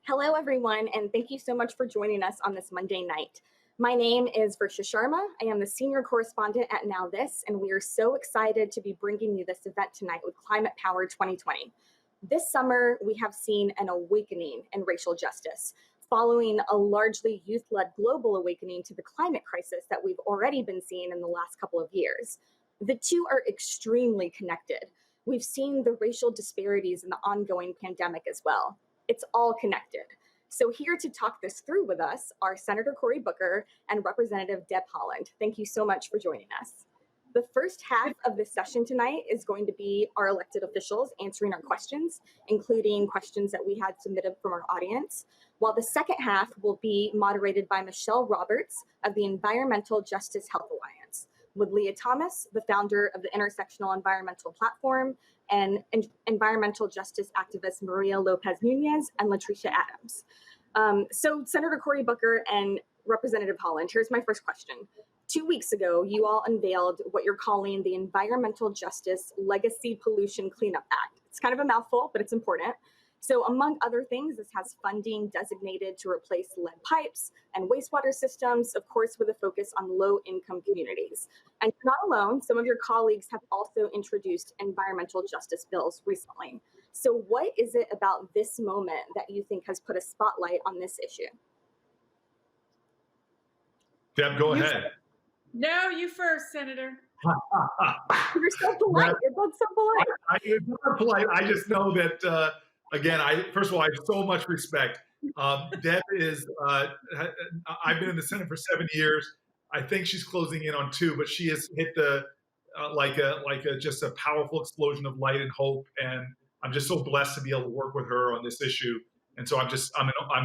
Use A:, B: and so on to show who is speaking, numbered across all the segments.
A: Hello, everyone, and thank you so much for joining us on this Monday night. My name is Versha Sharma. I am the senior correspondent at NowThis, and we are so excited to be bringing you this event tonight with Climate Power 2020. This summer, we have seen an awakening in racial justice, following a largely youth-led global awakening to the climate crisis that we've already been seeing in the last couple of years. The two are extremely connected. We've seen the racial disparities in the ongoing pandemic as well. It's all connected. So here to talk this through with us are Senator Cory Booker and Representative Deb Haaland. Thank you so much for joining us. The first half of this session tonight is going to be our elected officials answering our questions, including questions that we had submitted from our audience, while the second half will be moderated by Michelle Roberts of the Environmental Justice Health Alliance, with Leah Thomas, the founder of the Intersectional Environmental Platform, and environmental justice activist Maria Lopez Nunez and LaTricea Adams. So Senator Cory Booker and Representative Haaland, here's my first question. 2 weeks ago, you all unveiled what you're calling the Environmental Justice Legacy Pollution Cleanup Act. It's kind of a mouthful, but it's important. So among other things, this has funding designated to replace lead pipes and wastewater systems, of course, with a focus on low-income communities. And you're not alone. Some of your colleagues have also introduced environmental justice bills recently. So what is it about this moment that you think has put a spotlight on this issue?
B: Deb, go ahead.
C: No, you first, Senator.
A: You're so polite. You're both so polite.
B: It's not polite. I just know that, again, first of all, I have so much respect. Deb is, I've been in the Senate for 7 years. I think she's closing in on 2, but she has hit the, just a powerful explosion of light and hope. And I'm just so blessed to be able to work with her on this issue. And so I'm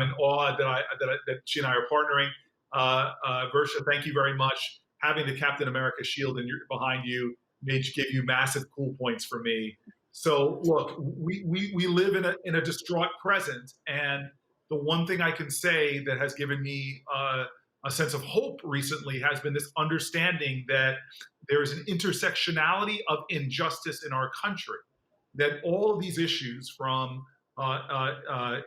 B: in awe that she and I are partnering. Versha, thank you very much. Having the Captain America shield behind you gave you massive cool points for me. So look, we live in a distraught present, and the one thing I can say that has given me a sense of hope recently has been this understanding that there is an intersectionality of injustice in our country, that all of these issues from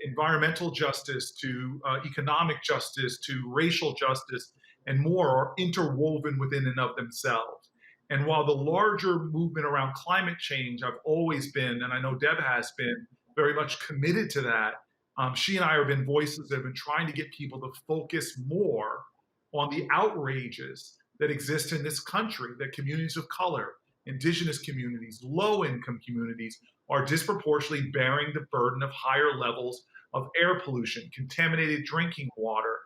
B: environmental justice to economic justice to racial justice and more are interwoven within and of themselves. And while the larger movement around climate change, I've always been, and I know Deb has been, very much committed to that, she and I have been voices that have been trying to get people to focus more on the outrages that exist in this country, that communities of color, indigenous communities, low-income communities are disproportionately bearing the burden of higher levels of air pollution, contaminated drinking water,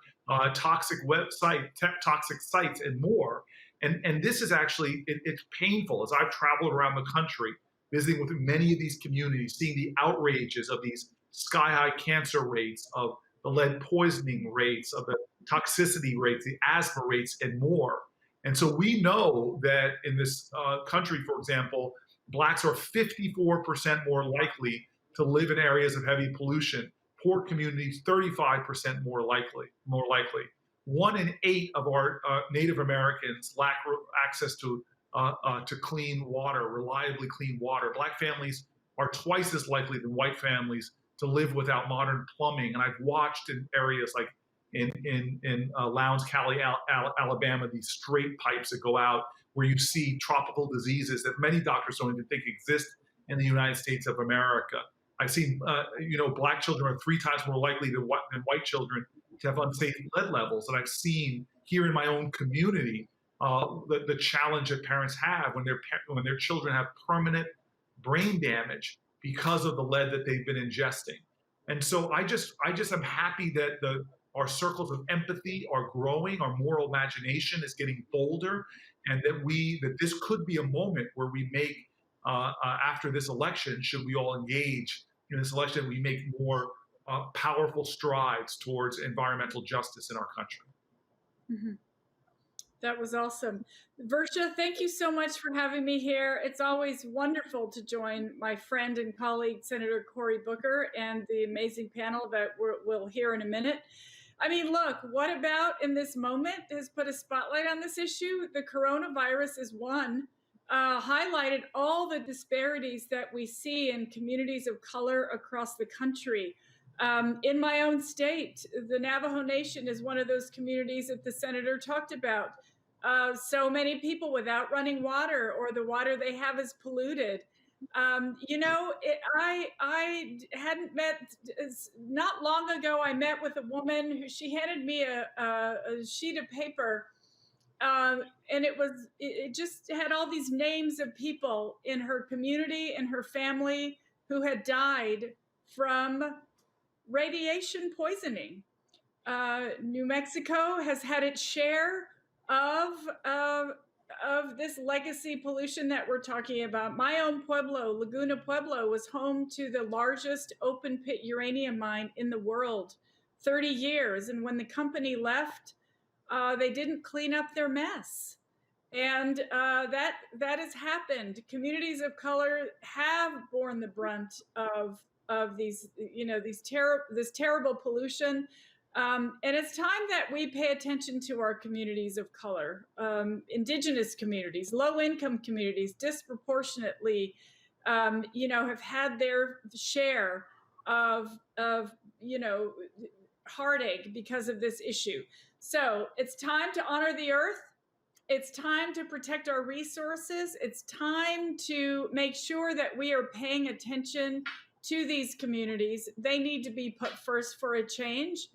B: toxic sites, and more. And this is actually, it's painful. As I've traveled around the country, visiting with many of these communities, seeing the outrages of these sky-high cancer rates, of the lead poisoning rates, of the toxicity rates, the asthma rates, and more. And so we know that in this country, for example, Blacks are 54% more likely to live in areas of heavy pollution. Poor communities, 35% more likely. 1 in 8 of our Native Americans lack access to clean water, reliably clean water. Black families are twice as likely than white families to live without modern plumbing. And I've watched in areas like in Lowndes County, Alabama, these straight pipes that go out where you see tropical diseases that many doctors don't even think exist in the United States of America. I've seen, Black children are 3 times more likely than white children to have unsafe lead levels. And I've seen here in my own community the challenge that parents have when their children have permanent brain damage because of the lead that they've been ingesting. And so I just am happy that our circles of empathy are growing, our moral imagination is getting bolder, and that this could be a moment where we make, after this election, should we all engage in this election, we make more powerful strides towards environmental justice in our country.
C: Mm-hmm. That was awesome. Versha, thank you so much for having me here. It's always wonderful to join my friend and colleague, Senator Cory Booker, and the amazing panel that we'll hear in a minute. I mean, look, what about in this moment has put a spotlight on this issue? The coronavirus is one, highlighted all the disparities that we see in communities of color across the country. In my own state, the Navajo Nation is one of those communities that the senator talked about. So many people without running water, or the water they have is polluted. I hadn't met, not long ago, I met with a woman who, she handed me a sheet of paper, and it just had all these names of people in her community and her family who had died from radiation poisoning. New Mexico has had its share of this legacy pollution that we're talking about. My own pueblo, Laguna Pueblo, was home to the largest open pit uranium mine in the world, 30 years. And when the company left, they didn't clean up their mess. And that has happened. Communities of color have borne the brunt of these, this terrible pollution. And it's time that we pay attention to our communities of color, indigenous communities, low-income communities, disproportionately, have had their share of heartache because of this issue. So it's time to honor the earth. It's time to protect our resources. It's time to make sure that we are paying attention to these communities. They need to be put first for a change.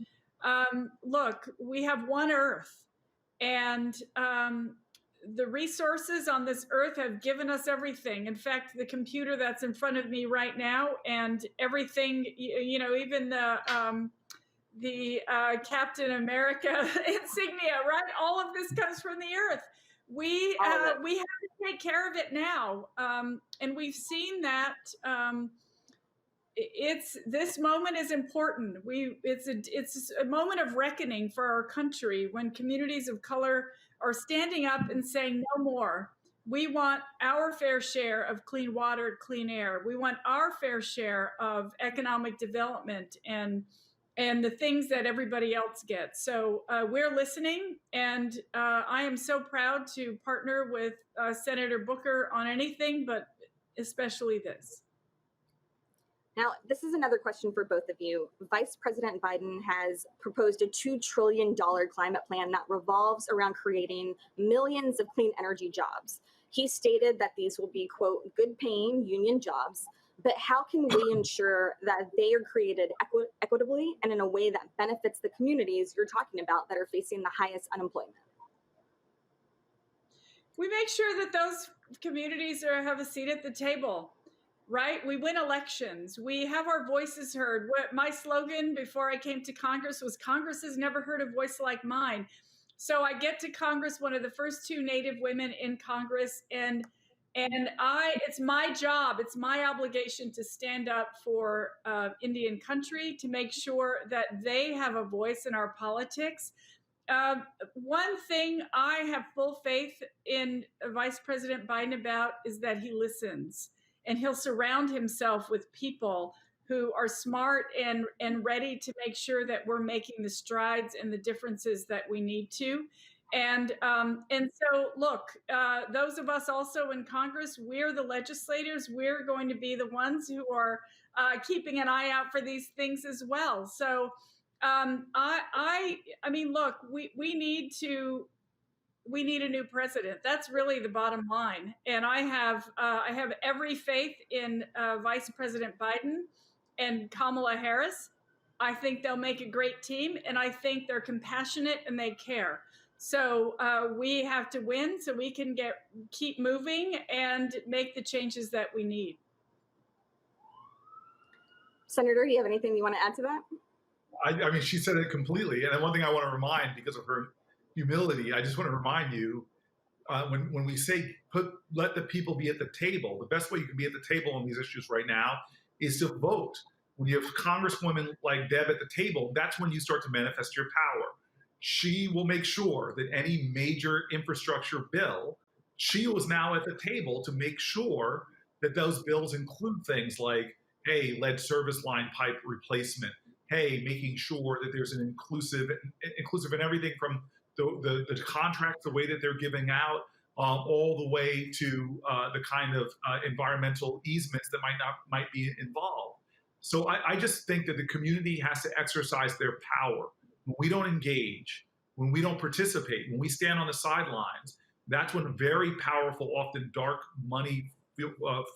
C: Look, we have one earth, and the resources on this earth have given us everything. In fact, the computer that's in front of me right now, and everything, even the Captain America insignia, right? All of this comes from the earth. We have to take care of it now, and we've seen that. This moment is important. It's a moment of reckoning for our country when communities of color are standing up and saying no more. We want our fair share of clean water, clean air. We want our fair share of economic development and the things that everybody else gets. So we're listening, and I am so proud to partner with Senator Booker on anything, but especially this.
A: Now, this is another question for both of you. Vice President Biden has proposed a $2 trillion climate plan that revolves around creating millions of clean energy jobs. He stated that these will be, quote, good paying union jobs, but how can we ensure that they are created equitably and in a way that benefits the communities you're talking about that are facing the highest unemployment?
C: We make sure that those communities have a seat at the table. Right? We win elections. We have our voices heard. My slogan before I came to Congress was, Congress has never heard a voice like mine. So I get to Congress, one of the first 2 Native women in Congress, and it's my job, it's my obligation to stand up for Indian country, to make sure that they have a voice in our politics. One thing I have full faith in Vice President Biden about is that he listens. And he'll surround himself with people who are smart and ready to make sure that we're making the strides and the differences that we need to. And so, look, those of us also in Congress, we're the legislators. We're going to be the ones who are keeping an eye out for these things as well. So, I mean, look, we need a new president. That's really the bottom line. And I have every faith in Vice President Biden and Kamala Harris. I think they'll make a great team, and I think they're compassionate and they care. So we have to win so we can keep moving and make the changes that we need.
A: Senator, do you have anything you want to add to that?
B: I mean, she said it completely. And then one thing I want to remind, because of her humility, I just want to remind you, when we say let the people be at the table, the best way you can be at the table on these issues right now is to vote. When you have Congresswomen like Deb at the table, that's when you start to manifest your power. She will make sure that any major infrastructure bill, she was now at the table to make sure that those bills include things like, hey, lead service line pipe replacement, hey, making sure that there's an inclusive in everything from the contracts, the way that they're giving out, all the way to the kind of environmental easements that might be involved. So I just think that the community has to exercise their power. When we don't engage, when we don't participate, when we stand on the sidelines, that's when very powerful, often dark money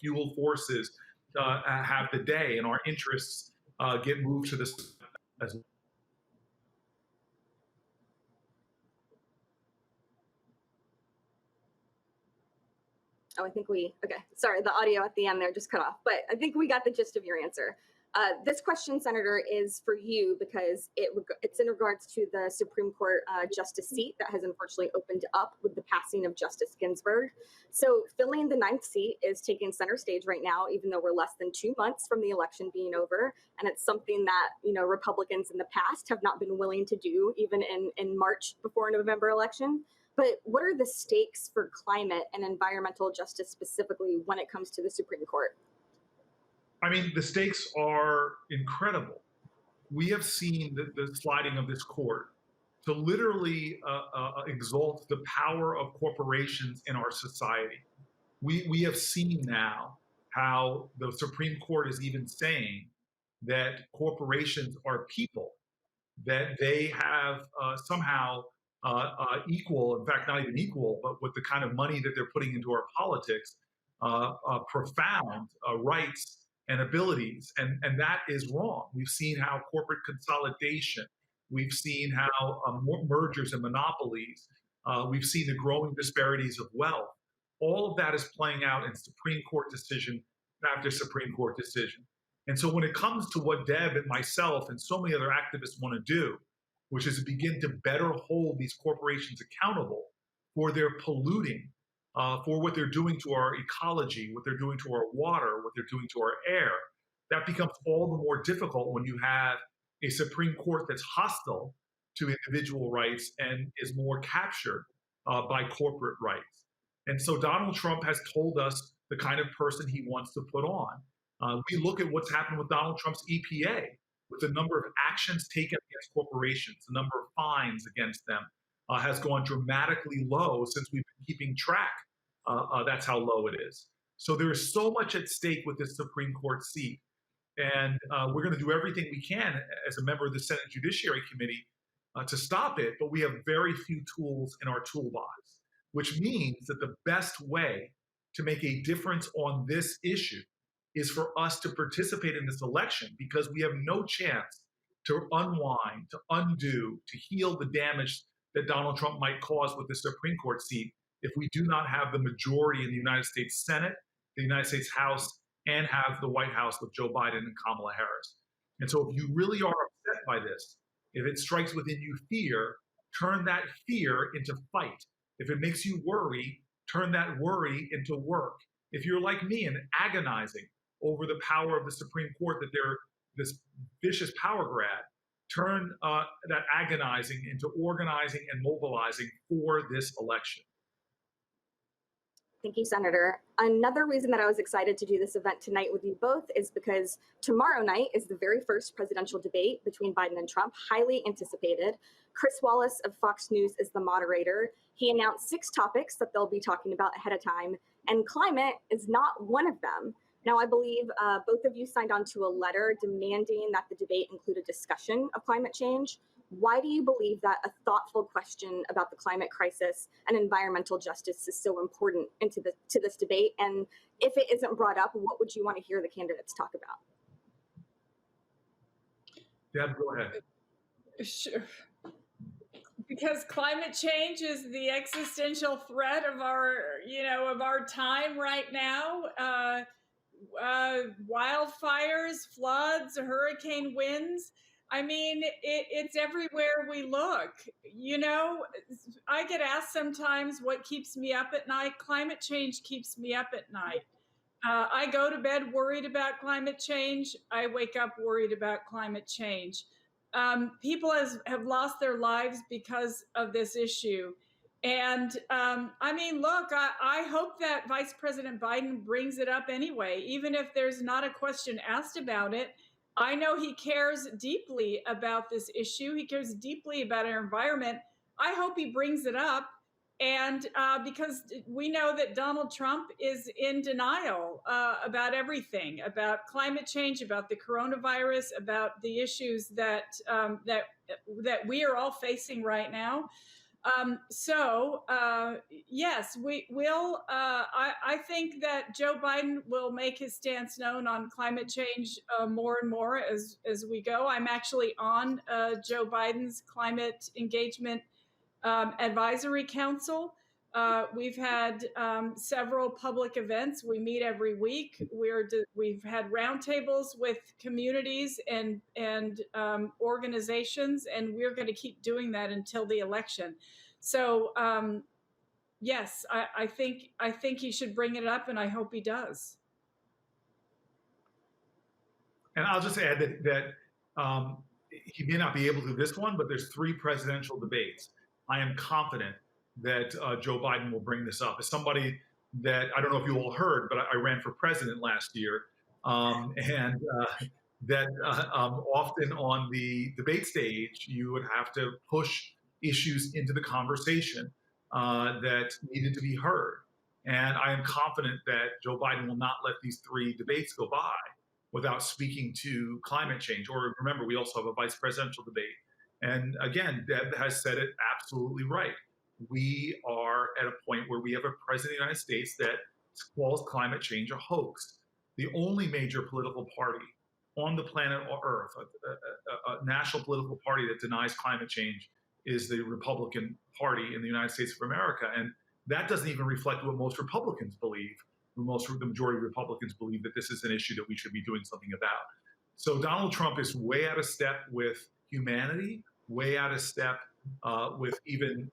B: fueled forces have the day, and our interests get moved to this as well.
A: Oh, I think okay, sorry, the audio at the end there just cut off, but I think we got the gist of your answer. This question, Senator, is for you because it's in regards to the Supreme Court justice seat that has unfortunately opened up with the passing of Justice Ginsburg. So filling the 9th seat is taking center stage right now, even though we're less than 2 months from the election being over. And it's something that, Republicans in the past have not been willing to do, even in March before a November election. But what are the stakes for climate and environmental justice specifically when it comes to the Supreme Court?
B: I mean, the stakes are incredible. We have seen the sliding of this court to literally exalt the power of corporations in our society. We have seen now how the Supreme Court is even saying that corporations are people, that they have somehow equal, in fact, not even equal, but with the kind of money that they're putting into our politics, profound rights and abilities. And that is wrong. We've seen how corporate consolidation, we've seen how mergers and monopolies, we've seen the growing disparities of wealth. All of that is playing out in Supreme Court decision after Supreme Court decision. And so when it comes to what Deb and myself and so many other activists want to do, which is to begin to better hold these corporations accountable for their polluting, for what they're doing to our ecology, what they're doing to our water, what they're doing to our air, that becomes all the more difficult when you have a Supreme Court that's hostile to individual rights and is more captured by corporate rights. And so Donald Trump has told us the kind of person he wants to put on. We look at what's happened with Donald Trump's EPA, with the number of actions taken against corporations, the number of fines against them has gone dramatically low since we've been keeping track. That's how low it is. So there is so much at stake with this Supreme Court seat. And we're going to do everything we can as a member of the Senate Judiciary Committee to stop it, but we have very few tools in our toolbox, which means that the best way to make a difference on this issue is for us to participate in this election, because we have no chance to unwind, to undo, to heal the damage that Donald Trump might cause with the Supreme Court seat if we do not have the majority in the United States Senate, the United States House, and have the White House with Joe Biden and Kamala Harris. And so if you really are upset by this, if it strikes within you fear, turn that fear into fight. If it makes you worry, turn that worry into work. If you're like me and agonizing over the power of the Supreme Court, that they're this vicious power grab, turn that agonizing into organizing and mobilizing for this election.
A: Thank you, Senator. Another reason that I was excited to do this event tonight with you both is because tomorrow night is the very first presidential debate between Biden and Trump, highly anticipated. Chris Wallace of Fox News is the moderator. He announced 6 topics that they'll be talking about ahead of time, and climate is not one of them. Now, I believe both of you signed on to a letter demanding that the debate include a discussion of climate change. Why do you believe that a thoughtful question about the climate crisis and environmental justice is so important to this debate? And if it isn't brought up, what would you want to hear the candidates talk about?
B: Deb, go ahead.
C: Sure. Because climate change is the existential threat of our time right now. Wildfires, floods, hurricane winds. I mean, it's everywhere we look. I get asked sometimes what keeps me up at night. Climate change keeps me up at night. I go to bed worried about climate change. I wake up worried about climate change. People have lost their lives because of this issue. And look, I hope that Vice President Biden brings it up anyway, even if there's not a question asked about it. I know he cares deeply about this issue. He cares deeply about our environment. I hope he brings it up. And because we know that Donald Trump is in denial about everything, about climate change, about the coronavirus, about the issues that we are all facing right now. Yes, we will. I think that Joe Biden will make his stance known on climate change more and more as we go. I'm actually on Joe Biden's climate engagement advisory council. We've had several public events. We meet every week. We've had roundtables with communities and organizations, and we're going to keep doing that until the election. So yes, I think he should bring it up, and I hope he does.
B: And I'll just add that he may not be able to this one, but there's 3 presidential debates. I am confident that Joe Biden will bring this up. As somebody that, I don't know if you all heard, but I ran for president last year, and that often on the debate stage, you would have to push issues into the conversation that needed to be heard. And I am confident that Joe Biden will not let these 3 debates go by without speaking to climate change. Or remember, we also have a vice presidential debate. And again, Deb has said it absolutely right. We are at a point where we have a president of the United States that calls climate change a hoax. The only major political party on the planet Earth, a national political party that denies climate change, is the Republican Party in the United States of America. And that doesn't even reflect what most Republicans believe. The majority of Republicans believe that this is an issue that we should be doing something about. So Donald Trump is way out of step with humanity, way out of step with even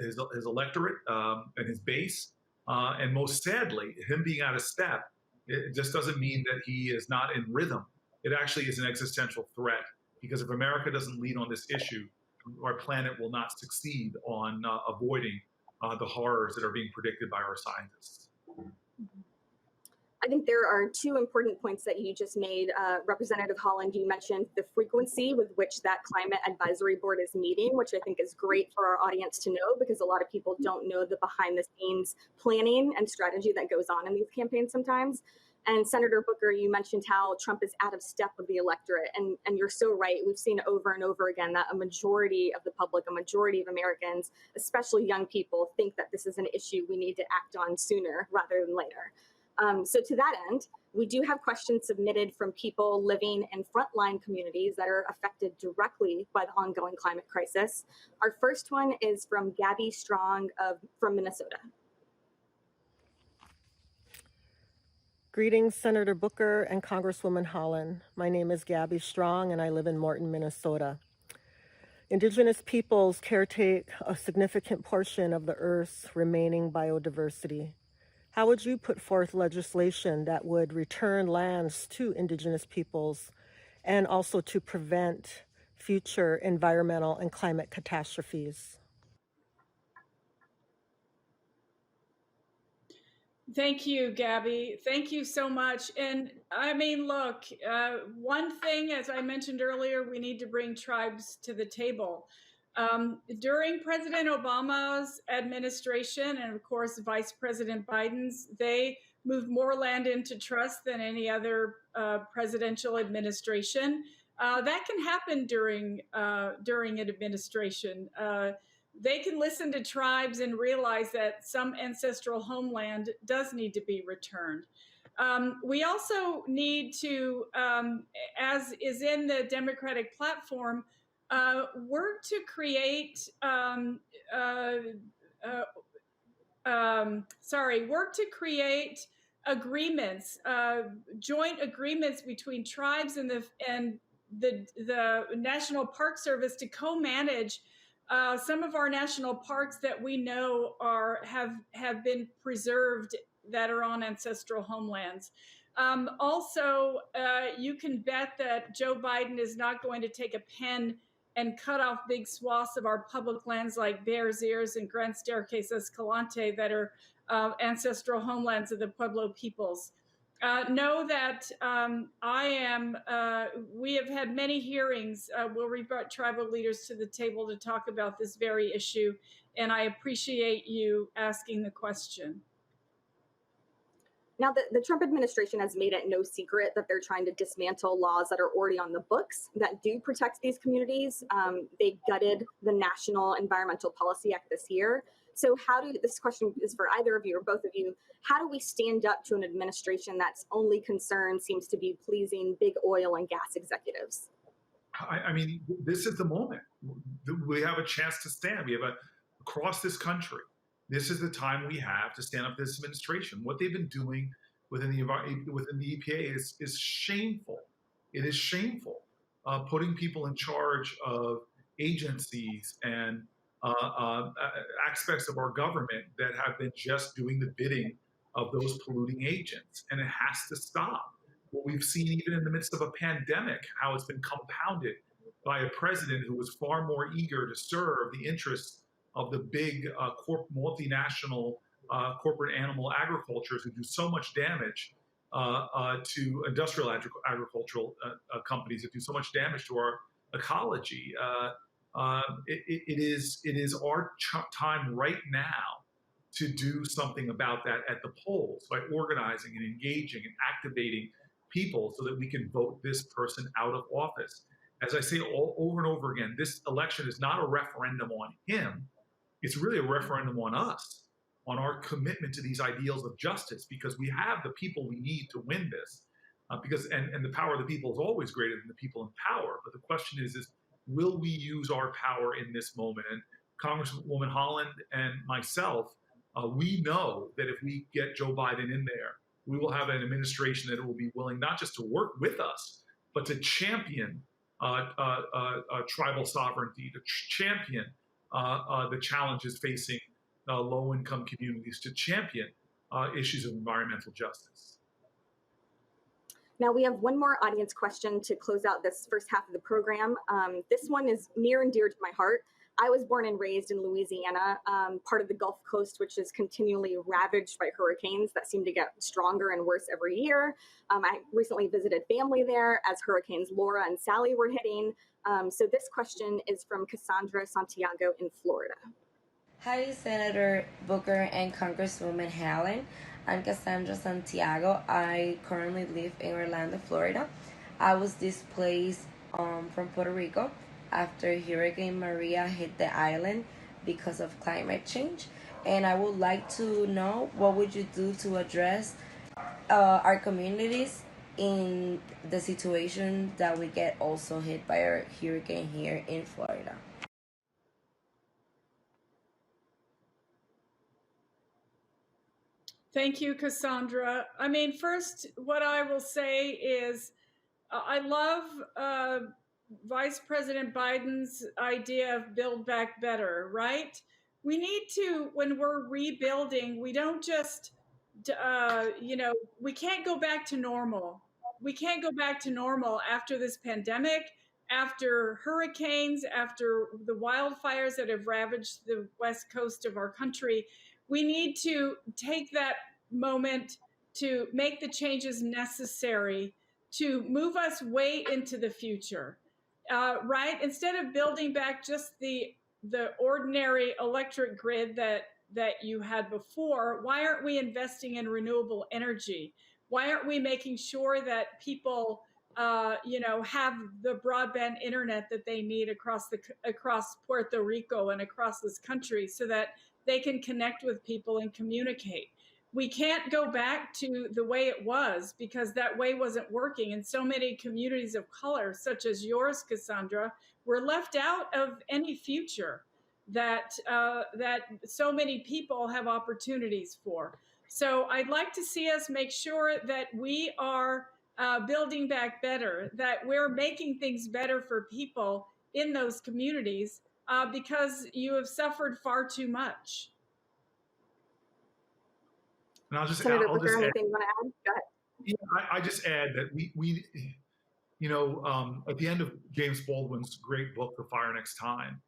B: his electorate and his base. And most sadly, him being out of step, it just doesn't mean that he is not in rhythm. It actually is an existential threat, because if America doesn't lead on this issue, our planet will not succeed on avoiding the horrors that are being predicted by our scientists.
A: I think there are 2 important points that you just made. Representative Haaland, you mentioned the frequency with which that climate advisory board is meeting, which I think is great for our audience to know, because a lot of people don't know the behind the scenes planning and strategy that goes on in these campaigns sometimes. And Senator Booker, you mentioned how Trump is out of step with the electorate. And you're so right. We've seen over and over again that a majority of the public, a majority of Americans, especially young people, think that this is an issue we need to act on sooner rather than later. So to that end, we do have questions submitted from people living in frontline communities that are affected directly by the ongoing climate crisis. Our first one is from Gabi Strong from Minnesota.
D: Greetings, Senator Booker and Congresswoman Haaland. My name is Gabi Strong, and I live in Morton, Minnesota. Indigenous peoples caretake a significant portion of the Earth's remaining biodiversity. How would you put forth legislation that would return lands to Indigenous peoples and also to prevent future environmental and climate catastrophes?
C: Thank you, Gabi. Thank you so much. And I mean, look, one thing, as I mentioned earlier, we need to bring tribes to the table. During President Obama's administration, and of course, Vice President Biden's, they moved more land into trust than any other presidential administration. That can happen during an administration. They can listen to tribes and realize that some ancestral homeland does need to be returned. We also need to, as is in the Democratic platform, work to create agreements, joint agreements between tribes and the National Park Service to co-manage some of our national parks that we know have been preserved, that are on ancestral homelands. Also, you can bet that Joe Biden is not going to take a pen and cut off big swaths of our public lands like Bears Ears and Grand Staircase Escalante that are ancestral homelands of the Pueblo peoples. Know that we have had many hearings where we brought tribal leaders to the table to talk about this very issue, and I appreciate you asking the question.
A: Now, the Trump administration has made it no secret that they're trying to dismantle laws that are already on the books that do protect these communities. They gutted the National Environmental Policy Act this year. So this question is for either of you or both of you, how do we stand up to an administration that's only concern seems to be pleasing big oil and gas executives?
B: I mean, this is the moment. We have a chance to stand. Across this country, this is the time we have to stand up to this administration. What they've been doing within the EPA is shameful. It is shameful. Putting people in charge of agencies and aspects of our government that have been just doing the bidding of those polluting agents, and it has to stop. What we've seen even in the midst of a pandemic, how it's been compounded by a president who was far more eager to serve the interests of the big multinational corporate animal agricultures who do so much damage to industrial agricultural companies that do so much damage to our ecology. It is our time right now to do something about that at the polls by organizing and engaging and activating people so that we can vote this person out of office. As I say over and over again, this election is not a referendum on him. It's really a referendum on us, on our commitment to these ideals of justice, because we have the people we need to win this. And the power of the people is always greater than the people in power. But the question is will we use our power in this moment? And Congresswoman Haaland and myself, we know that if we get Joe Biden in there, we will have an administration that will be willing not just to work with us, but to champion tribal sovereignty, to champion the challenges facing low-income communities, to champion issues of environmental justice.
A: Now we have one more audience question to close out this first half of the program. This one is near and dear to my heart. I was born and raised in Louisiana, part of the Gulf Coast, which is continually ravaged by hurricanes that seem to get stronger and worse every year. I recently visited family there as hurricanes Laura and Sally were hitting. So this question is from Cassandra Santiago in Florida.
E: Hi, Senator Booker and Congresswoman Haaland. I'm Cassandra Santiago. I currently live in Orlando, Florida. I was displaced from Puerto Rico after Hurricane Maria hit the island because of climate change. And I would like to know, what would you do to address our communities in the situation that we get also hit by a hurricane here in Florida?
C: Thank you, Cassandra. I mean, first, what I will say is I love Vice President Biden's idea of Build Back Better, right? We need to, when we're rebuilding, we don't just, we can't go back to normal. We can't go back to normal after this pandemic, after hurricanes, after the wildfires that have ravaged the west coast of our country. We need to take that moment to make the changes necessary to move us way into the future. Right? Instead of building back just the ordinary electric grid that you had before, why aren't we investing in renewable energy? Why aren't we making sure that people, have the broadband internet that they need across Puerto Rico and across this country so that they can connect with people and communicate? We can't go back to the way it was because that way wasn't working. And so many communities of color, such as yours, Cassandra, were left out of any future that so many people have opportunities for. So I'd like to see us make sure that we are building back better, that we're making things better for people in those communities because you have suffered far too much.
B: And I'll just
A: Senator
B: add,
A: Booker, anything you want to add? Go ahead.
B: Yeah, I just add that we at the end of James Baldwin's great book, The Fire Next Time,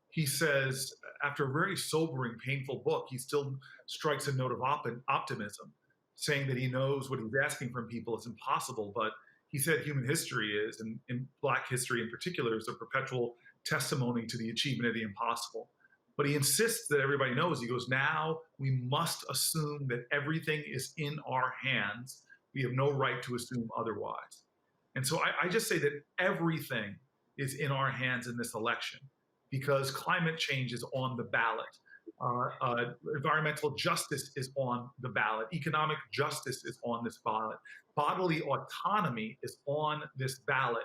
B: he says, after a very sobering, painful book, he still strikes a note of optimism. saying that he knows what he's asking from people is impossible, but he said human history is, and in Black history in particular, is a perpetual testimony to the achievement of the impossible. But he insists that everybody knows, he goes, now we must assume that everything is in our hands. We have no right to assume otherwise. And so I just say that everything is in our hands in this election, because climate change is on the ballot. Environmental justice is on the ballot. Economic justice is on this ballot. Bodily autonomy is on this ballot.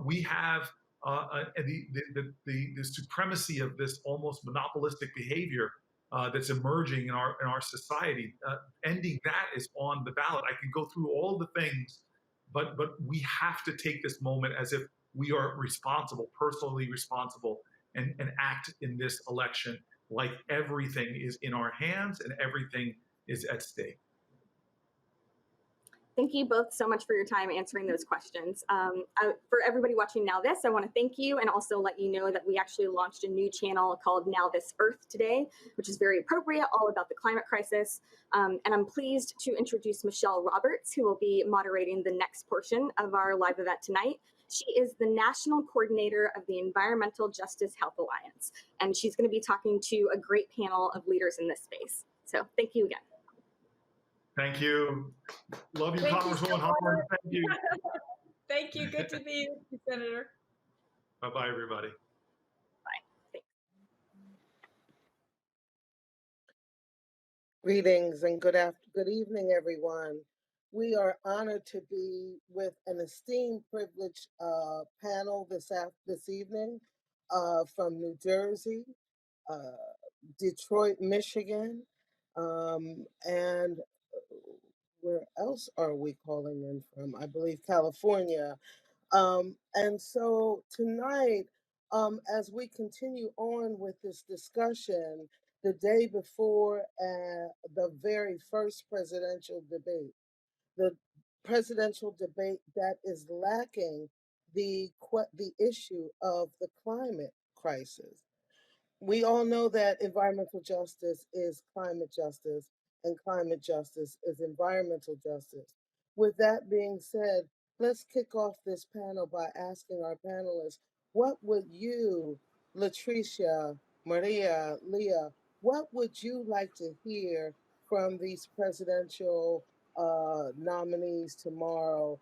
B: We have the supremacy of this almost monopolistic behavior that's emerging in our society. Ending that is on the ballot. I can go through all the things, but we have to take this moment as if we are responsible, personally responsible, and act in this election like everything is in our hands and everything is at stake.
A: Thank you both so much for your time answering those questions. For everybody watching Now This, I want to thank you and also let you know that we actually launched a new channel called Now This Earth today, which is very appropriate, all about the climate crisis. And I'm pleased to introduce Michelle Roberts, who will be moderating the next portion of our live event tonight. She is the National Coordinator of the Environmental Justice Health Alliance, and she's going to be talking to a great panel of leaders in this space. So thank you again.
B: Thank you. Love you,
C: Thank
B: Congresswoman Haaland. Thank you.
C: Thank you. Good to be with you, Senator.
B: Bye-bye, everybody.
A: Bye.
F: Greetings and good evening, everyone. We are honored to be with an esteemed, privileged panel this evening from New Jersey, Detroit, Michigan, and where else are we calling in from? I believe California. And so tonight, as we continue on with this discussion, the day before the very first presidential debate, the presidential debate that is lacking the issue of the climate crisis. We all know that environmental justice is climate justice, and climate justice is environmental justice. With that being said, let's kick off this panel by asking our panelists, what would you, LaTricea, Maria, Leah, what would you like to hear from these presidential nominees tomorrow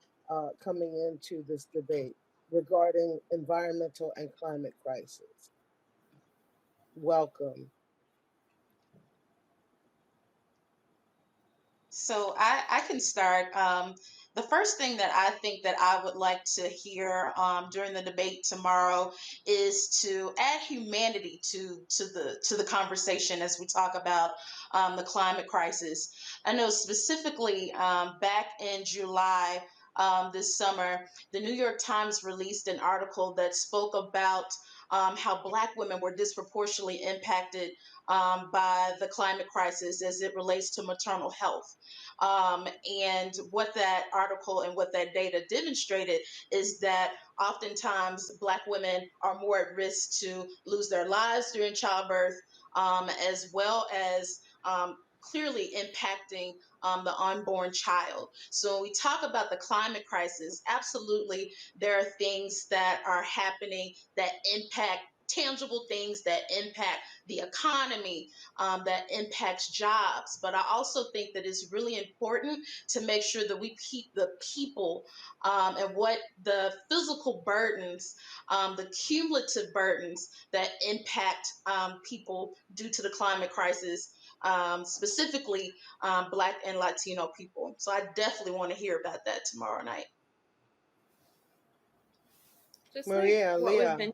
F: coming into this debate regarding environmental and climate crisis? Welcome.
G: So I can start. The first thing that I think that I would like to hear during the debate tomorrow is to add humanity to the conversation as we talk about the climate crisis. I know specifically back in July this summer, the New York Times released an article that spoke about how Black women were disproportionately impacted by the climate crisis as it relates to maternal health. And what that article and what that data demonstrated is that oftentimes Black women are more at risk to lose their lives during childbirth, as well as clearly impacting the unborn child. So when we talk about the climate crisis, absolutely there are things that are happening that impact tangible things that impact the economy, that impacts jobs. But I also think that it's really important to make sure that we keep the people and what the physical burdens, the cumulative burdens that impact people due to the climate crisis, specifically Black and Latino people. So I definitely want to hear about that tomorrow night.
H: Just
F: Maria,
H: like what
F: Leah.
H: was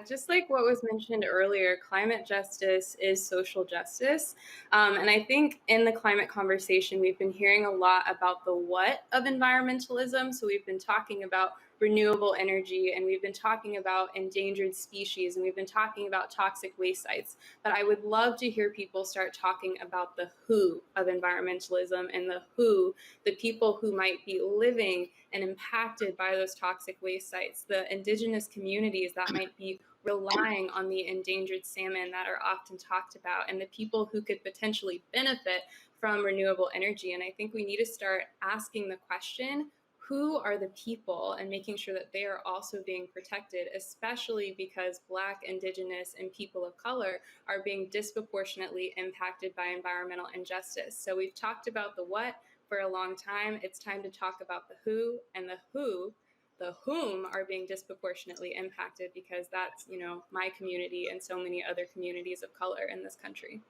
H: just like what was mentioned earlier, climate justice is social justice. And I think in the climate conversation, we've been hearing a lot about the what of environmentalism. So we've been talking about renewable energy, and we've been talking about endangered species, and we've been talking about toxic waste sites. But I would love to hear people start talking about the who of environmentalism, and the who, the people who might be living and impacted by those toxic waste sites, the indigenous communities that might be relying on the endangered salmon that are often talked about and the people who could potentially benefit from renewable energy. And I think we need to start asking the question, who are the people, and making sure that they are also being protected, especially because Black, Indigenous, and people of color are being disproportionately impacted by environmental injustice. So we've talked about the what for a long time. It's time to talk about the who, and the whom are being disproportionately impacted, because that's, my community and so many other communities of color in this country.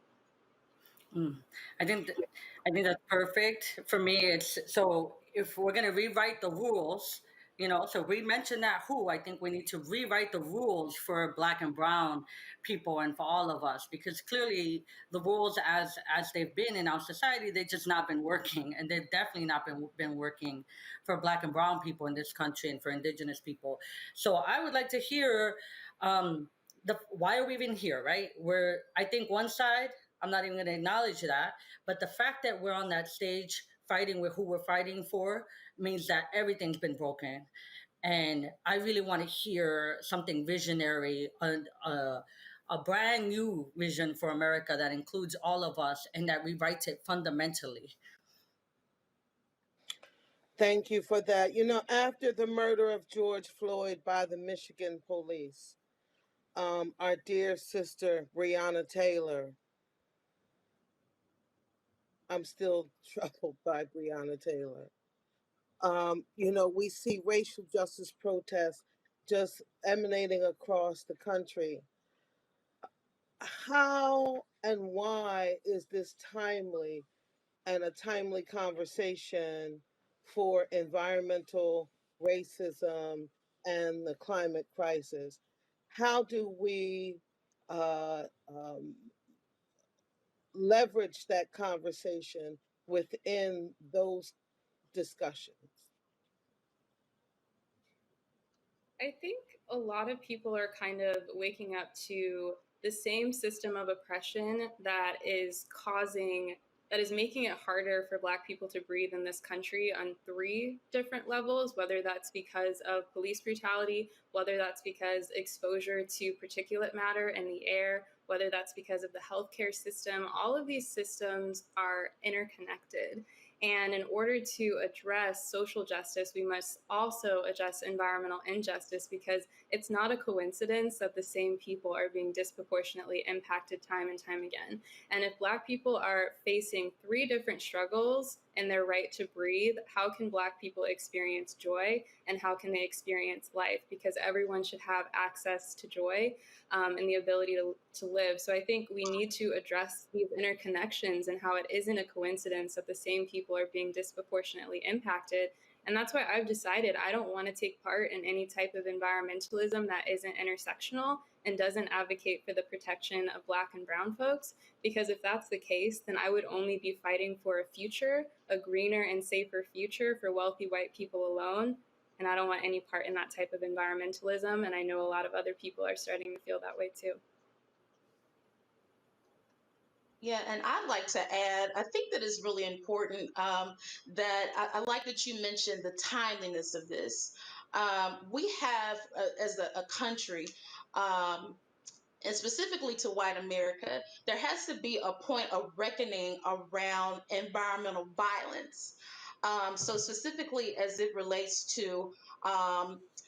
I: I think that's perfect. For me, it's so if we're going to rewrite the rules, so we mentioned that who, I think we need to rewrite the rules for Black and brown people and for all of us, because clearly the rules as they've been in our society, they've just not been working, and they've definitely not been working for Black and brown people in this country and for Indigenous people. So I would like to hear why are we even here, right? Where I think one side, I'm not even going to acknowledge that, but the fact that we're on that stage fighting with who we're fighting for means that everything's been broken. And I really want to hear something visionary, a brand new vision for America that includes all of us and that rewrites it fundamentally.
F: Thank you for that. After the murder of George Floyd by the Michigan police, our dear sister, Breonna Taylor, I'm still troubled by Breonna Taylor. We see racial justice protests just emanating across the country. How and why is this timely and a timely conversation for environmental racism and the climate crisis? How do we leverage that conversation within those discussions?
H: I think a lot of people are kind of waking up to the same system of oppression that is making it harder for Black people to breathe in this country on 3 different levels, whether that's because of police brutality, whether that's because exposure to particulate matter in the air, whether that's because of the healthcare system. All of these systems are interconnected. And in order to address social justice, we must also address environmental injustice, because it's not a coincidence that the same people are being disproportionately impacted time and time again. And if Black people are facing 3 different struggles in their right to breathe, how can Black people experience joy, and how can they experience life? Because everyone should have access to joy and the ability to live. So I think we need to address these interconnections and how it isn't a coincidence that the same people are being disproportionately impacted. And that's why I've decided I don't want to take part in any type of environmentalism that isn't intersectional and doesn't advocate for the protection of Black and brown folks. Because if that's the case, then I would only be fighting for a future, a greener and safer future for wealthy white people alone. And I don't want any part in that type of environmentalism. And I know a lot of other people are starting to feel that way too.
G: Yeah, and I'd like to add, I think that is really important that I like that you mentioned the timeliness of this. We have, as a country, and specifically to white America, there has to be a point of reckoning around environmental violence. So specifically as it relates to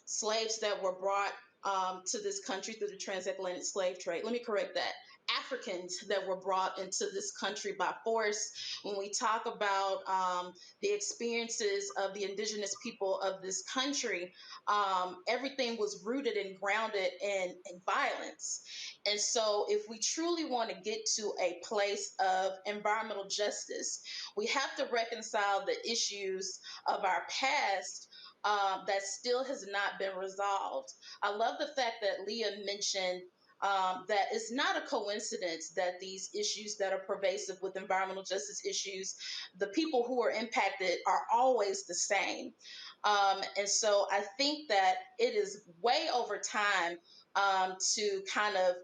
G: slaves that were brought to this country through the transatlantic slave trade. Let me correct that. Africans that were brought into this country by force. When we talk about the experiences of the indigenous people of this country, everything was rooted and grounded in violence. And so if we truly want to get to a place of environmental justice, we have to reconcile the issues of our past that still has not been resolved. I love the fact that Leah mentioned that it's not a coincidence that these issues that are pervasive with environmental justice issues, the people who are impacted are always the same. And so I think that it is way over time to kind of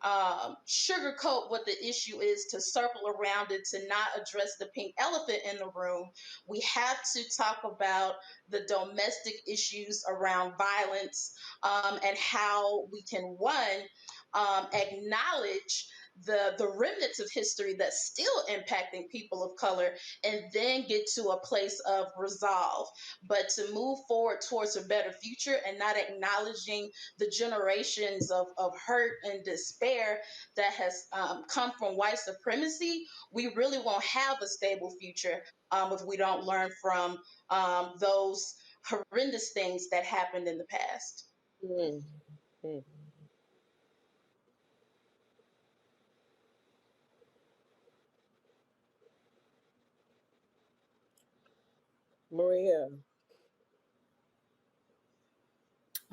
G: sugarcoat what the issue is, to circle around it, to not address the pink elephant in the room. We have to talk about the domestic issues around violence, and how we can, one, acknowledge the remnants of history that's still impacting people of color, and then get to a place of resolve. But to move forward towards a better future and not acknowledging the generations of hurt and despair that has come from white supremacy, we really won't have a stable future, if we don't learn from those horrendous things that happened in the past.
F: Mm, mm. Maria.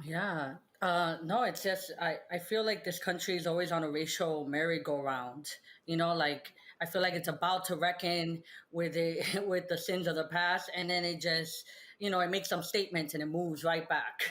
I: Yeah. No, it's just I feel like this country is always on a racial merry-go-round. Like I feel like it's about to reckon with it with the sins of the past, and then it just it makes some statements and it moves right back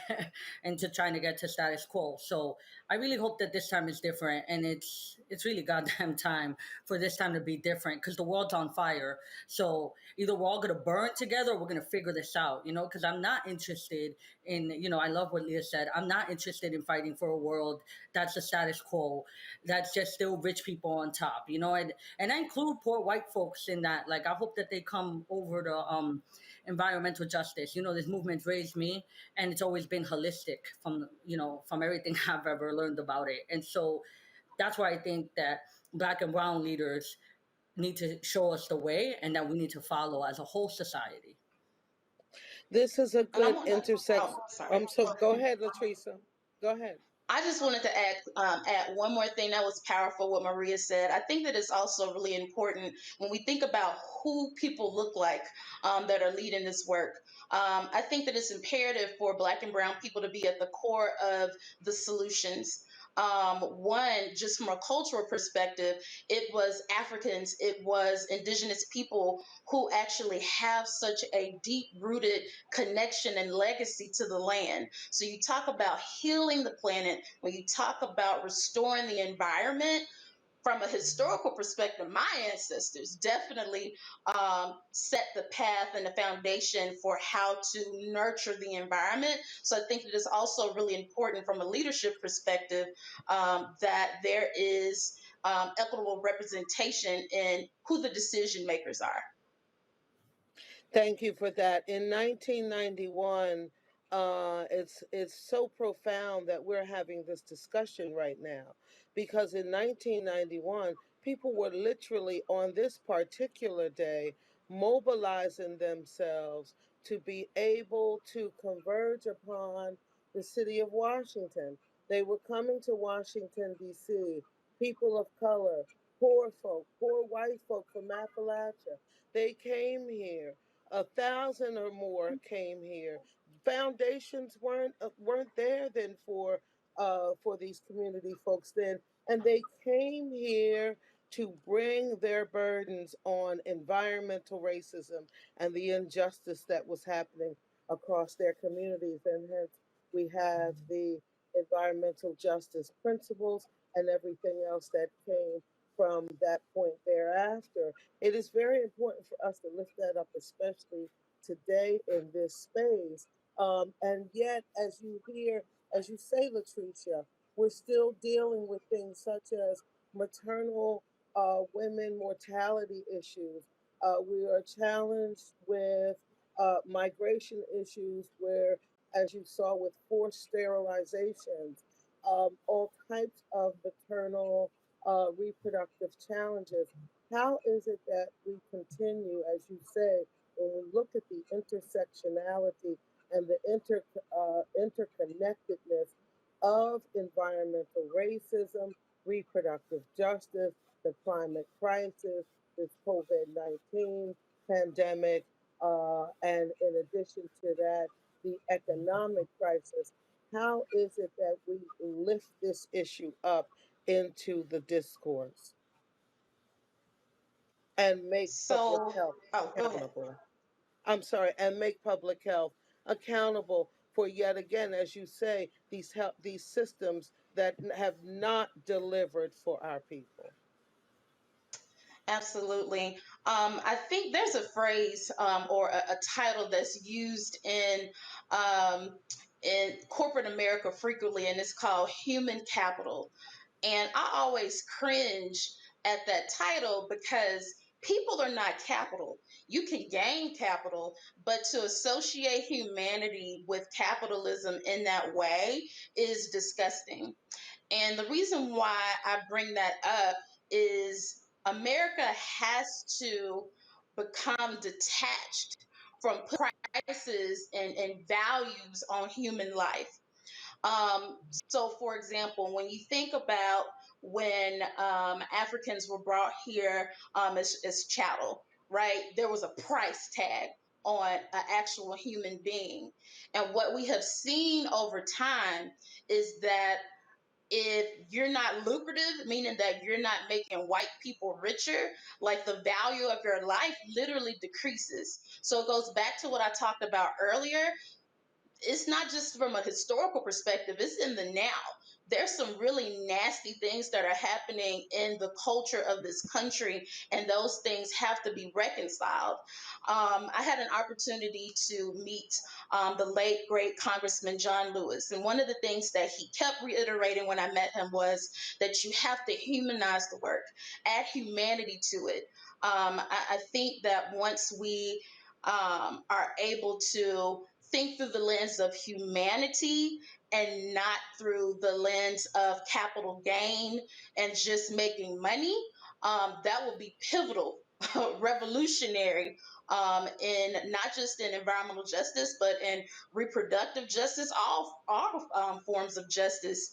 I: into trying to get to status quo. So I really hope that this time is different, and it's really goddamn time for this time to be different because the world's on fire. So either we're all gonna burn together or we're gonna figure this out. Because I'm not interested in I love what Leah said. I'm not interested in fighting for a world that's the status quo, that's just still rich people on top. And I include poor white folks in that. Like I hope that they come over to environmental justice. This movement's raised me, and it's always been holistic from everything I've ever learned about it. And so that's why I think that Black and brown leaders need to show us the way, and that we need to follow as a whole society.
F: This is a
G: And I
F: good
G: want to,
F: intersection.
G: oh, sorry.
F: So go ahead, LaTricea. Go ahead.
G: I just wanted to add one more thing that was powerful, what Maria said. I think that it's also really important when we think about who people look like, that are leading this work. I think that it's imperative for Black and brown people to be at the core of the solutions. One, just from a cultural perspective, it was Africans, it was indigenous people who actually have such a deep rooted connection and legacy to the land. So you talk about healing the planet, when you talk about restoring the environment, from a historical perspective, my ancestors definitely set the path and the foundation for how to nurture the environment. So I think it is also really important from a leadership perspective, that there is equitable representation in who the decision makers are.
F: Thank you for that. In 1991, it's so profound that we're having this discussion right now, because in 1991, people were literally on this particular day mobilizing themselves to be able to converge upon the city of Washington. They were coming to Washington, D.C., people of color, poor folk, poor white folk from Appalachia. They came here. 1,000 or more came here. Foundations weren't there then for these community folks then, and they came here to bring their burdens on environmental racism and the injustice that was happening across their communities. And hence, we have the environmental justice principles and everything else that came from that point thereafter. It is very important for us to lift that up, especially today in this space. And yet, as you say, LaTricea, we're still dealing with things such as maternal women mortality issues. We are challenged with migration issues where, as you saw, with forced sterilizations, all types of maternal reproductive challenges. How is it that we continue, as you say, when we look at the intersectionality and the interconnectedness of environmental racism, reproductive justice, the climate crisis, this COVID-19 pandemic, and in addition to that, the economic crisis? How is it that we lift this issue up into the discourse and make public
G: So,
F: health
G: oh, go ahead.
F: accountable? I'm sorry, and make public health accountable for, yet again, as you say, these systems that have not delivered for our people?
G: Absolutely. I think there's a phrase or a title that's used in corporate America frequently, and it's called human capital. And I always cringe at that title because people are not capital. You can gain capital, but to associate humanity with capitalism in that way is disgusting. And the reason why I bring that up is America has to become detached from prices and values on human life. Um, so, for example, when you think about when Africans were brought here as chattel, right, there was a price tag on an actual human being. And what we have seen over time is that if you're not lucrative, meaning that you're not making white people richer, like the value of your life literally decreases. So it goes back to what I talked about earlier. It's not just from a historical perspective, it's in the now. There's some really nasty things that are happening in the culture of this country, and those things have to be reconciled. I had an opportunity to meet the late, great Congressman John Lewis, and one of the things that he kept reiterating when I met him was that you have to humanize the work, add humanity to it. I think that once we are able to think through the lens of humanity and not through the lens of capital gain and just making money, that will be pivotal, revolutionary in not just in environmental justice, but in reproductive justice, all forms of justice.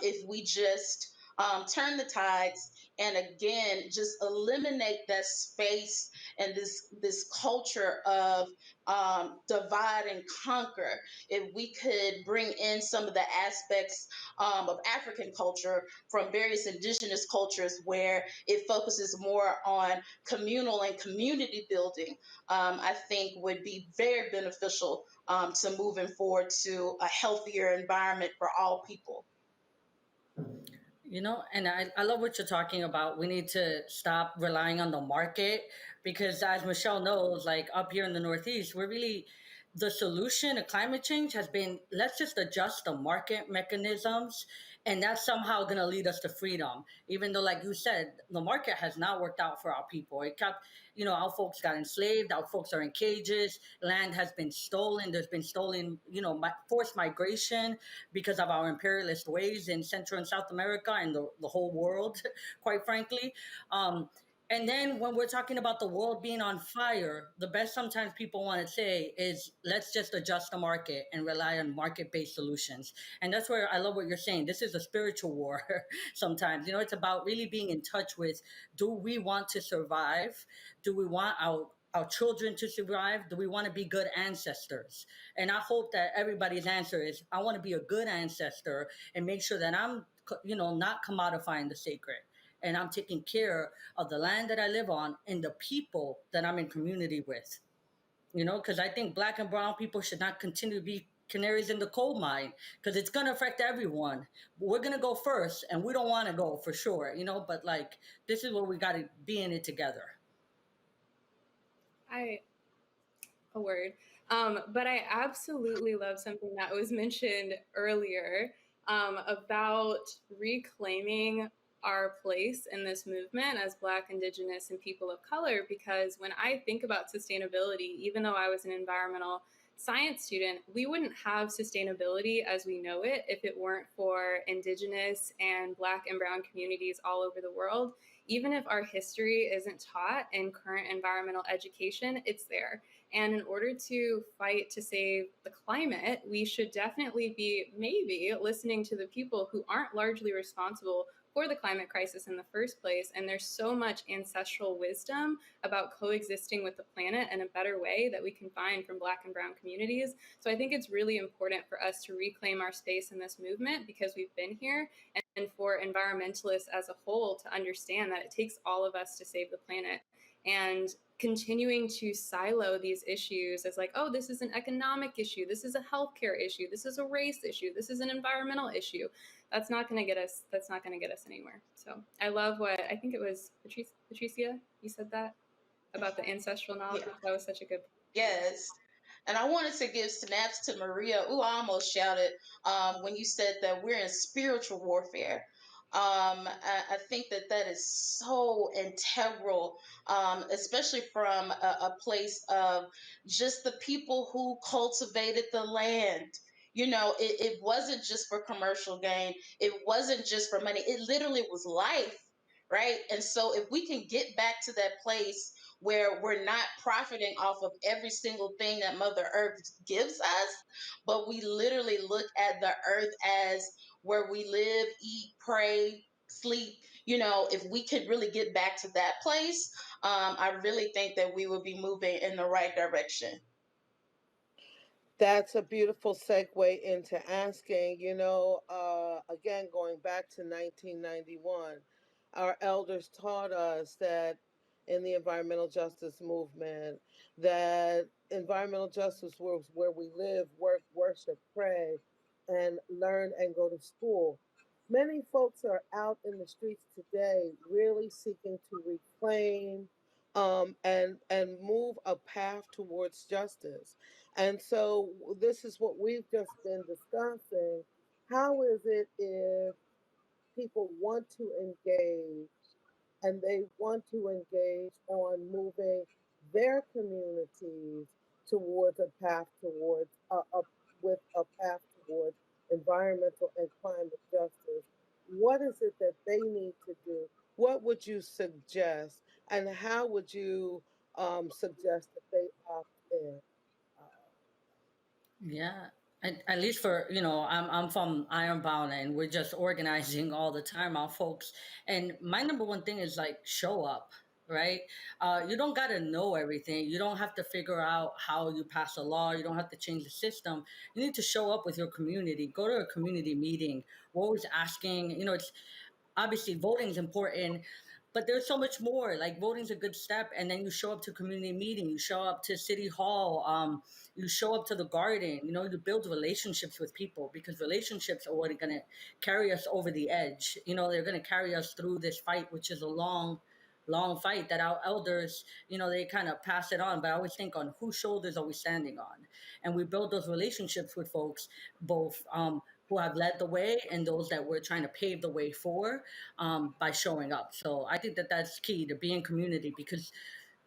G: If we just turn the tides and again just eliminate that space and this culture of divide and conquer. If we could bring in some of the aspects of African culture from various indigenous cultures where it focuses more on communal and community building, I think would be very beneficial to moving forward to a healthier environment for all people.
I: And I love what you're talking about. We need to stop relying on the market because, as Michelle knows, like up here in the Northeast, we're really the solution to climate change has been let's just adjust the market mechanisms, and that's somehow going to lead us to freedom. Even though, like you said, the market has not worked out for our people. It kept, our folks got enslaved, our folks are in cages, land has been stolen, there's been stolen, forced migration because of our imperialist ways in Central and South America and the whole world, quite frankly. And then when we're talking about the world being on fire, the best sometimes people want to say is let's just adjust the market and rely on market-based solutions. And that's where I love what you're saying. This is a spiritual war sometimes. It's about really being in touch with, do we want to survive? Do we want our children to survive? Do we want to be good ancestors? And I hope that everybody's answer is, I want to be a good ancestor and make sure that I'm, not commodifying the sacred. And I'm taking care of the land that I live on and the people that I'm in community with. Because I think Black and brown people should not continue to be canaries in the coal mine because it's going to affect everyone. We're going to go first and we don't want to go for sure, but like, this is where we got to be in it together.
H: A word. But I absolutely love something that was mentioned earlier about reclaiming our place in this movement as Black, Indigenous, and people of color. Because when I think about sustainability, even though I was an environmental science student, we wouldn't have sustainability as we know it if it weren't for Indigenous and Black and brown communities all over the world. Even if our history isn't taught in current environmental education, it's there. And in order to fight to save the climate, we should definitely be maybe listening to the people who aren't largely responsible for the climate crisis in the first place. And there's so much ancestral wisdom about coexisting with the planet in a better way that we can find from Black and brown communities. So I think it's really important for us to reclaim our space in this movement because we've been here, and for environmentalists as a whole to understand that it takes all of us to save the planet. And continuing to silo these issues as like, oh, this is an economic issue, this is a healthcare issue, this is a race issue, this is an environmental issue. that's not going to get us. That's not going to get us anywhere. So I love what I think it was LaTricea. You said that about the ancestral knowledge.
G: Yeah.
H: That was such a good.
G: Yes. And I wanted to give snaps to Maria. Ooh, I almost shouted when you said that we're in spiritual warfare. I think that that is so integral, especially from a place of just the people who cultivated the land. You know, it wasn't just for commercial gain, it wasn't just for money, it literally was life, right? And so, if we can get back to that place where we're not profiting off of every single thing that Mother Earth gives us, but we literally look at the earth as where we live, eat, pray, sleep. You know, if we could really get back to that place, I really think that we would be moving in the right direction.
F: That's a beautiful segue into asking, again, going back to 1991, our elders taught us that in the environmental justice movement, that environmental justice was where we live, work, worship, pray, and learn and go to school. Many folks are out in the streets today really seeking to reclaim and move a path towards justice. And so this is what we've just been discussing. How is it if people want to engage and they want to engage on moving their communities towards a path towards with a path towards environmental and climate justice? What is it that they need to do? What would you suggest, and how would you suggest that they opt in? Uh,
I: Yeah. At least for, I'm from Ironbound and we're just organizing all the time, our folks. And my number one thing is like show up, right? You don't got to know everything. You don't have to figure out how you pass a law. You don't have to change the system. You need to show up with your community. Go to a community meeting. We're always asking, it's obviously voting is important, but there's so much more. Like voting's a good step, and then you show up to community meeting, you show up to city hall, you show up to the garden. You build relationships with people, because relationships are what are going to carry us over the edge. They're going to carry us through this fight, which is a long fight that our elders, they kind of pass it on. But I always think, on whose shoulders are we standing on? And we build those relationships with folks, both who have led the way and those that we're trying to pave the way for, by showing up. So I think that that's key, to be in community, because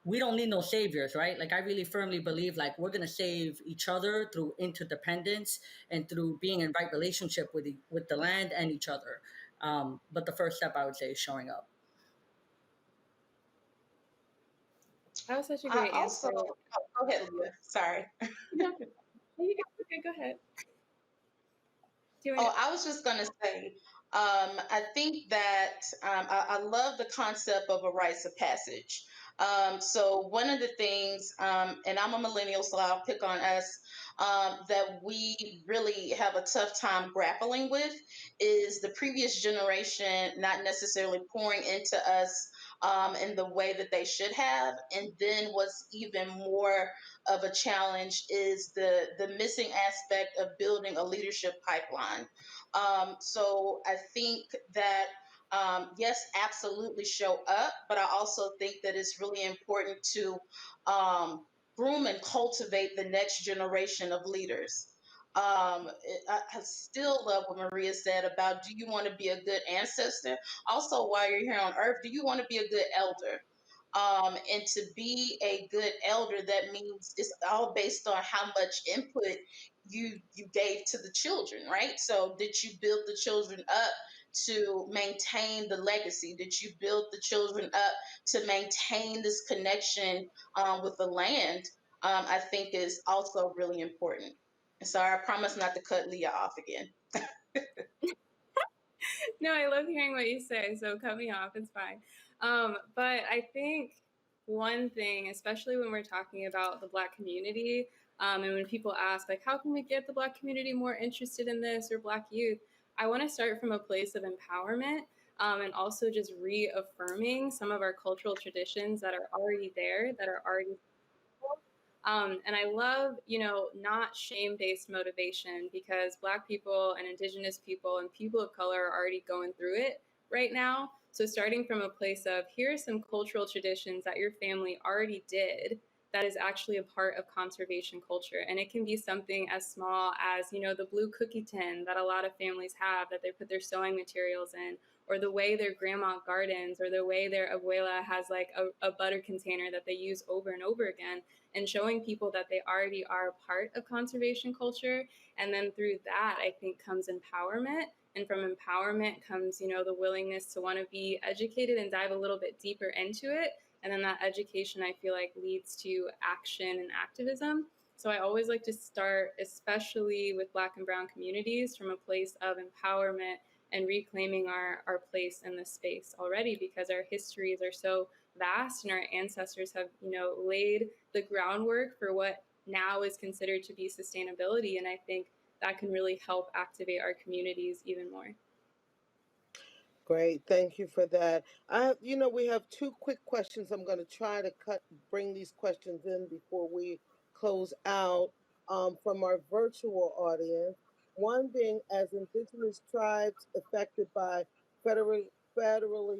I: we don't need no saviors, right? Like, I really firmly believe, like, we're gonna save each other through interdependence and through being in right relationship with the land and each other. But the first step, I would say, is showing up.
H: That was such a
G: I
H: great
G: also,
H: answer.
G: oh, go ahead, Leah. Sorry.
H: No, okay, go ahead. Do you
G: Oh,
H: want
G: I was just going to say, I think that I love the concept of a rites of passage. So, one of the things, and I'm a millennial, so I'll pick on us, that we really have a tough time grappling with is the previous generation not necessarily pouring into us in the way that they should have. And then what's even more of a challenge is the missing aspect of building a leadership pipeline. So I think that yes, absolutely show up, but I also think that it's really important to um, groom and cultivate the next generation of leaders. I still love what Maria said about, do you want to be a good ancestor? Also, while you're here on earth, do you want to be a good elder? And to be a good elder, that means it's all based on how much input you gave to the children, right? So did you build the children up to maintain the legacy? Did you build the children up to maintain this connection with the land? I think is also really important. So I promise not to cut Leah off again.
H: No, I love hearing what you say, so cut me off, it's fine. But I think one thing, especially when we're talking about the Black community, and when people ask, like, how can we get the Black community more interested in this, or Black youth? I want to start from a place of empowerment, and also just reaffirming some of our cultural traditions that are already there, that are already And I love, not shame-based motivation, because Black people and Indigenous people and people of color are already going through it right now. So starting from a place of, here are some cultural traditions that your family already did that is actually a part of conservation culture. And it can be something as small as, the blue cookie tin that a lot of families have that they put their sewing materials in, or the way their grandma gardens, or the way their abuela has like a butter container that they use over and over again, and showing people that they already are a part of conservation culture. And then through that, I think, comes empowerment. And from empowerment comes, the willingness to want to be educated and dive a little bit deeper into it. And then that education, I feel like, leads to action and activism. So I always like to start, especially with Black and Brown communities, from a place of empowerment and reclaiming our place in this space already, because our histories are so vast and our ancestors have, laid the groundwork for what now is considered to be sustainability. And I think that can really help activate our communities even more.
F: Great, thank you for that. We have two quick questions. I'm going to try to bring these questions in before we close out from our virtual audience. One being, as Indigenous tribes affected by federally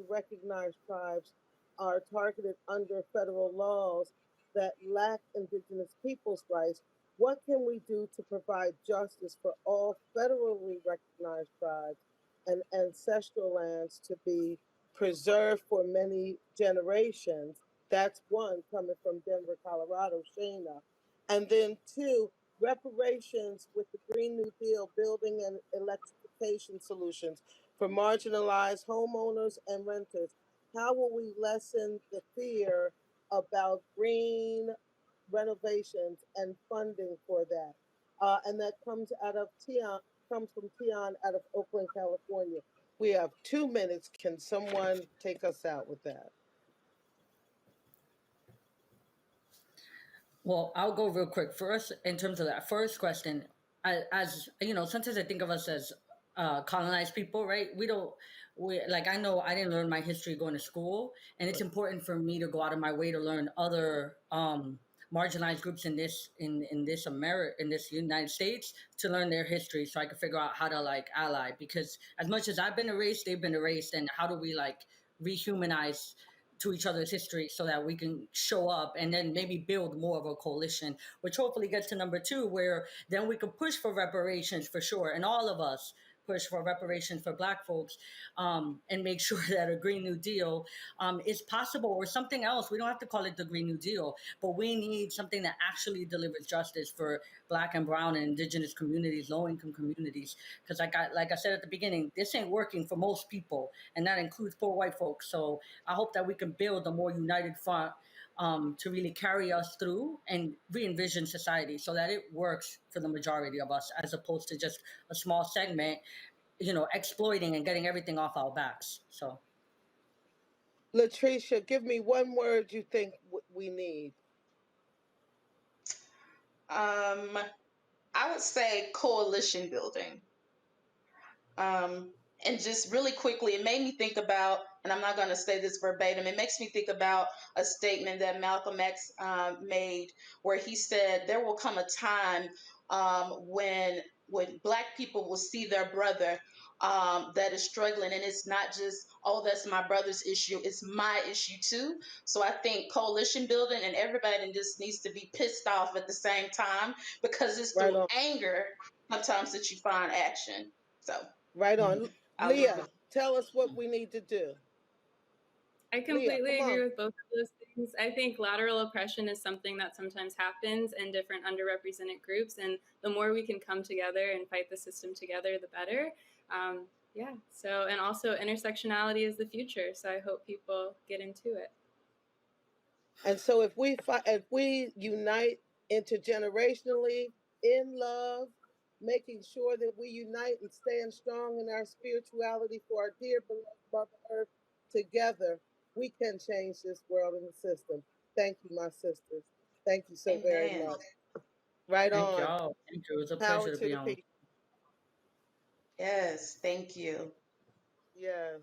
F: recognized tribes are targeted under federal laws that lack Indigenous peoples' rights, what can we do to provide justice for all federally recognized tribes and ancestral lands to be preserved for many generations? That's one, coming from Denver, Colorado, Shayna. And then two, reparations with the Green New Deal, building and electrification solutions for marginalized homeowners and renters. How will we lessen the fear about green renovations and funding for that? And that comes from Tian out of Oakland, California. We have 2 minutes. Can someone take us out with that?
I: Well, I'll go real quick. First, in terms of that first question, as you know, sometimes I think of us as colonized people, right? I know I didn't learn my history going to school, and it's important for me to go out of my way to learn other marginalized groups in this United States, to learn their history, so I can figure out how to like ally. Because as much as I've been erased, they've been erased, and how do we like rehumanize to each other's history so that we can show up and then maybe build more of a coalition, which hopefully gets to number two, where then we can push for reparations for sure. And all of us push for reparations for Black folks, and make sure that a Green New Deal is possible, or something else. We don't have to call it the Green New Deal, but we need something that actually delivers justice for Black and Brown and Indigenous communities, low-income communities. Because like I said at the beginning, this ain't working for most people, and that includes poor white folks. So I hope that we can build a more united front to really carry us through and re-envision society so that it works for the majority of us, as opposed to just a small segment, exploiting and getting everything off our backs. So,
F: LaTricea, give me one word you think we need.
G: I would say coalition building. And just really quickly, it made me think about, and I'm not going to say this verbatim, it makes me think about a statement that Malcolm X made, where he said, there will come a time when Black people will see their brother that is struggling, and it's not just, oh, that's my brother's issue, it's my issue too. So I think coalition building, and everybody just needs to be pissed off at the same time, because it's
F: Right
G: through
F: on.
G: anger sometimes that you find action. So
F: Right on.
G: I'll leave
F: Leah,
G: it.
F: tell us what we need to do.
H: I
F: Leah,
H: completely
F: come
H: agree
F: on.
H: with both of those things. I think lateral oppression is something that sometimes happens in different underrepresented groups. And the more we can come together and fight the system together, the better. And also intersectionality is the future. So I hope people get into it.
F: And so if we unite intergenerationally in love, making sure that we unite and stand strong in our spirituality for our dear beloved Mother Earth together, we can change this world and the system. Thank you, my sisters. Thank you so very
G: Amen.
F: much. Right
I: thank
F: on.
I: y'all. Thank you. It was a
F: Power
I: pleasure to
F: to
I: be
F: the
I: on.
F: people.
G: Yes, thank you.
F: Yes.